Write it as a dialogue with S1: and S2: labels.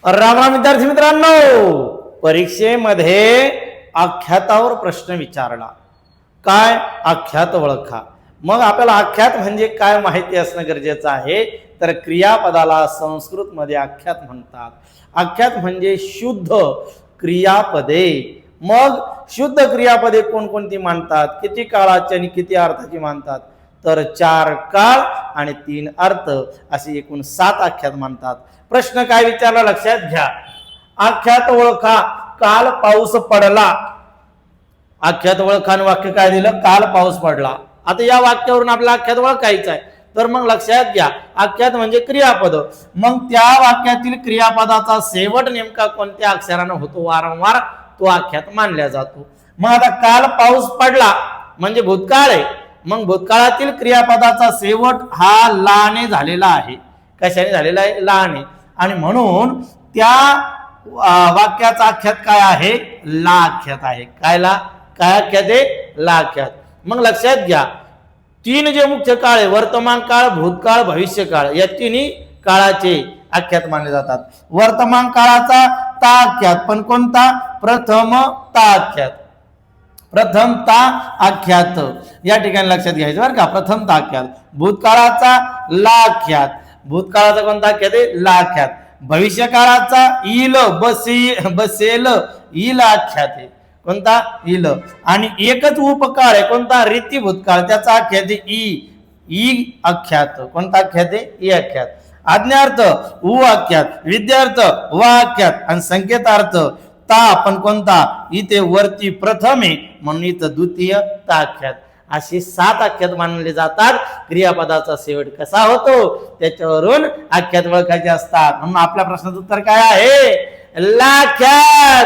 S1: राम राम विद्यार्थी मित्रांनो, परीक्षेमध्ये आख्यातावर प्रश्न विचारला. काय आख्यात ओळखा. मग आपल्याला आख्यात म्हणजे काय माहिती असणं गरजेचं आहे. तर क्रियापदाला संस्कृतमध्ये आख्यात म्हणतात. आख्यात म्हणजे शुद्ध क्रियापदे. मग शुद्ध क्रियापदे कोणकोणती मानतात, किती काळाची आणि किती अर्थाची मानतात. तर 4 काळ आणि 3 अर्थ असे एकूण 7 आख्यात मानतात. प्रश्न काय विचारला लक्षात घ्या. आख्यात ओळखा. काल पाऊस पडला. आख्यात ओळखा आणि वाक्य काय दिलं, काल पाऊस पडला. आता या वाक्यावरून आपल्याला आख्यात ओळखायचं आहे. तर मग लक्षात घ्या, आख्यात म्हणजे क्रियापद. मग त्या वाक्यातील क्रियापदाचा शेवट नेमका कोणत्या अक्षरानं होतो वारंवार, तो आख्यात मानला जातो. मग आता काल पाऊस पडला म्हणजे भूतकाळ आहे. मग भूतकाळातील क्रियापदाचा शेवट हा लाने झालेला आहे. कशाने झालेला आहे, लाने. आणि म्हणून त्या वाक्याचा आख्यात काय आहे, ला आख्यात आहे. काय आख्यात आहे, ला आख्यात. मग लक्षात घ्या, 3 जे मुख्य काळ आहे, वर्तमान काळ, भूतकाळ, भविष्यकाळ, या तिन्ही काळाचे आख्यात मानले जातात. वर्तमान काळाचा ता आख्यात, पण कोणता, प्रथम ता आख्यात. प्रथम ता आख्यात या ठिकाणी लक्षात घ्यायचं बरं का. प्रथम ता आख्यात. भूतकाळाचा ला आख्यात. भूतकाळाचा कोणता आख्यात आहे, ला आख्यात. भविष्यकाळाचा इल बसेल इल आख्यात आहे. कोणता, इल. आणि एकच उपकाळ आहे, कोणता, रीती भूतकाळ, त्याचा आख्यात आहे ई आख्यात. कोणता आख्यात आहे, ई आख्यात. आज्ञार्थ उ आख्यात. विद्यार्थ वा आख्यात. आणि संकेतार्थ ता, पण कोणता, इथे वरती प्रथम आहे म्हणून इथं द्वितीय ता आख्यात. अशी 7 आख्यात मानले जातात. क्रियापदाचा शेवट कसा होतो त्याच्यावरून आख्यात ओळखायचे असतात. म्हणून आपल्या प्रश्नाचं उत्तर काय आहे, लाख्यात.